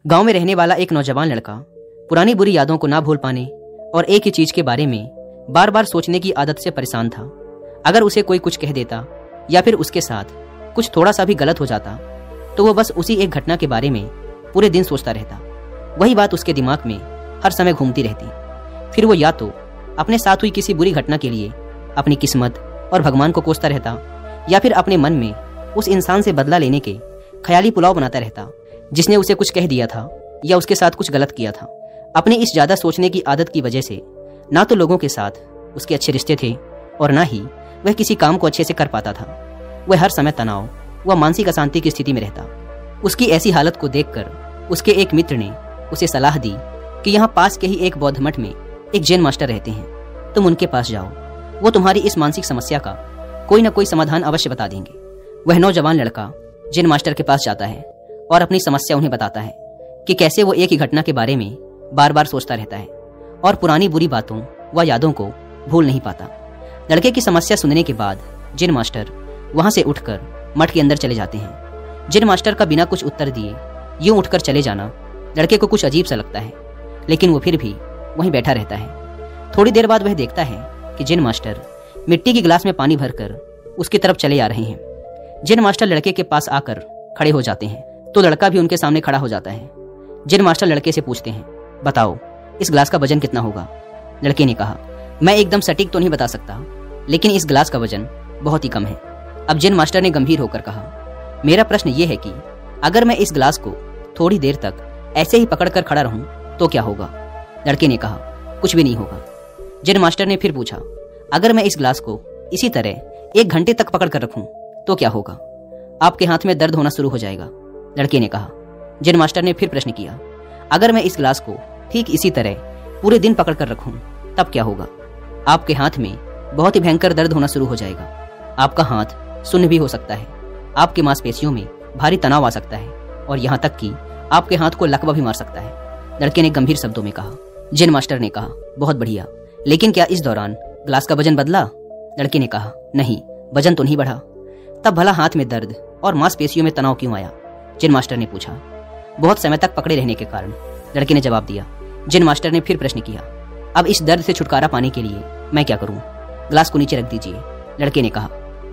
गांव में रहने वाला एक नौजवान लड़का पुरानी बुरी यादों को ना भूल पाने और एक ही चीज के बारे में बार बार सोचने की आदत से परेशान था। अगर उसे कोई कुछ कह देता या फिर उसके साथ कुछ थोड़ा सा भी गलत हो जाता तो वो बस उसी एक घटना के बारे में पूरे दिन सोचता रहता। वही बात उसके दिमाग में हर समय घूमती रहती। फिर वो या तो अपने साथ हुई किसी बुरी घटना के लिए अपनी किस्मत और भगवान को कोसता रहता या फिर अपने मन में उस इंसान से बदला लेने के ख्याली पुलाव बनाता रहता जिसने उसे कुछ कह दिया था या उसके साथ कुछ गलत किया था। अपनी इस ज्यादा सोचने की आदत की वजह से ना तो लोगों के साथ उसके अच्छे रिश्ते थे और ना ही वह किसी काम को अच्छे से कर पाता था। वह हर समय तनाव व मानसिक अशांति की स्थिति में रहता। उसकी ऐसी हालत को देखकर उसके एक मित्र ने उसे सलाह दी कि यहाँ पास के ही एक बौद्ध मठ में एक जैन मास्टर रहते हैं, तुम उनके पास जाओ, वो तुम्हारी इस मानसिक समस्या का कोई ना कोई समाधान अवश्य बता देंगे। वह नौजवान लड़का जैन मास्टर के पास जाता है और अपनी समस्या उन्हें बताता है कि कैसे वो एक ही घटना के बारे में बार बार सोचता रहता है और पुरानी बुरी बातों व यादों को भूल नहीं पाता। लड़के की समस्या सुनने के बाद जैन मास्टर वहां से उठकर मठ के अंदर चले जाते हैं। जैन मास्टर का बिना कुछ उत्तर दिए यूं उठकर चले जाना लड़के को कुछ अजीब सा लगता है, लेकिन वो फिर भी वहीं बैठा रहता है। थोड़ी देर बाद वह देखता है कि जैन मास्टर मिट्टी के गिलास में पानी भरकर उसकी तरफ चले आ रहे हैं। जैन मास्टर लड़के के पास आकर खड़े हो जाते हैं तो लड़का भी उनके सामने खड़ा हो जाता है। जैन मास्टर लड़के से पूछते हैं, बताओ इस गिलास का वजन कितना होगा? लड़के ने कहा, मैं एकदम सटीक तो नहीं बता सकता, लेकिन इस गिलास का वजन बहुत ही कम है। अब जैन मास्टर ने गंभीर होकर कहा, मेरा प्रश्न यह है कि अगर मैं इस गिलास को थोड़ी देर तक ऐसे ही पकड़कर खड़ा रहूं तो क्या होगा? लड़के ने कहा, कुछ भी नहीं होगा। जैन मास्टर ने फिर पूछा, अगर मैं इस गिलास को इसी तरह 1 घंटे तक पकड़ कर रखूं तो क्या होगा? आपके हाथ में दर्द होना शुरू हो जाएगा। लड़के ने कहा। जैन मास्टर ने फिर प्रश्न किया, अगर मैं इस गिलास को ठीक इसी तरह पूरे दिन पकड़ कर रखूं तब क्या होगा? आपके हाथ में बहुत ही भयंकर दर्द होना शुरू हो जाएगा। आपका हाथ सुन्न भी हो सकता है, आपके मांसपेशियों में भारी तनाव आ सकता है और यहाँ तक कि आपके हाथ को लकवा भी मार सकता है। लड़के ने गंभीर शब्दों में कहा। जैन मास्टर ने कहा, बहुत बढ़िया, लेकिन क्या इस दौरान गिलास का वजन बदला? लड़के ने कहा, नहीं, वजन तो नहीं बढ़ा। तब भला हाथ में दर्द और मांसपेशियों में तनाव क्यों आया? जैन मास्टर ने पूछा। बहुत समय तक पकड़े रहने के कारण, लड़के ने जवाब दिया। जैन मास्टर ने फिर प्रश्न किया, अब इस दर्द से छुटकारा पाने के लिए मैं क्या करूं? गिलास को नीचे रख दीजिए। लड़के ने कहा।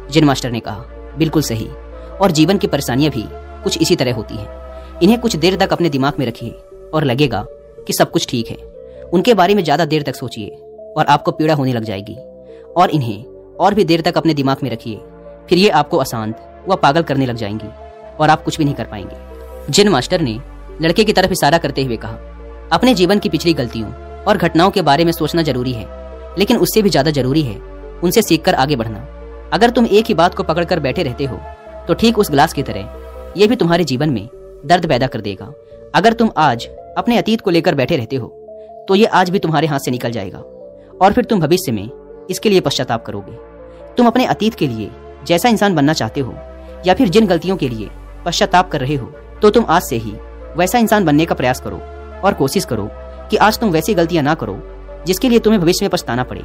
जैन मास्टर ने कहा, बिल्कुल सही, और जीवन की परेशानियां भी कुछ इसी तरह होती हैं। इन्हें कुछ देर तक अपने दिमाग में रखिए और लगेगा कि सब कुछ ठीक है। उनके बारे में ज्यादा देर तक सोचिए और आपको पीड़ा होने लग जाएगी, और इन्हें और भी देर तक अपने दिमाग में रखिए, फिर ये आपको अशांत व पागल करने लग जाएंगी और आप कुछ भी नहीं कर पाएंगे। जैन मास्टर ने लड़के की तरफ इशारा करते हुए कहा, अपने जीवन की पिछली गलतियों और घटनाओं के बारे में सोचना जरूरी है, लेकिन उससे भी ज्यादा जरूरी है उनसे सीखकर आगे बढ़ना। अगर तुम एक ही बात को पकड़कर बैठे रहते हो तो ठीक उस गिलास की तरह यह भी तुम्हारे जीवन में दर्द पैदा कर देगा। अगर तुम आज अपने अतीत को लेकर बैठे रहते हो तो ये आज भी तुम्हारे हाथ से निकल जाएगा और फिर तुम भविष्य में इसके लिए पश्चाताप करोगे। तुम अपने अतीत के लिए जैसा इंसान बनना चाहते हो या फिर जिन गलतियों के लिए पश्चाताप कर रहे हो तो तुम आज से ही वैसा इंसान बनने का प्रयास करो और कोशिश करो कि आज तुम वैसी गलतियां ना करो जिसके लिए तुम्हें भविष्य में पछताना पड़े।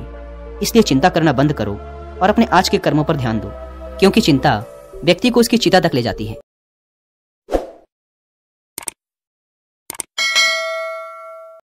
इसलिए चिंता करना बंद करो और अपने आज के कर्मों पर ध्यान दो, क्योंकि चिंता व्यक्ति को उसकी चिता तक ले जाती है।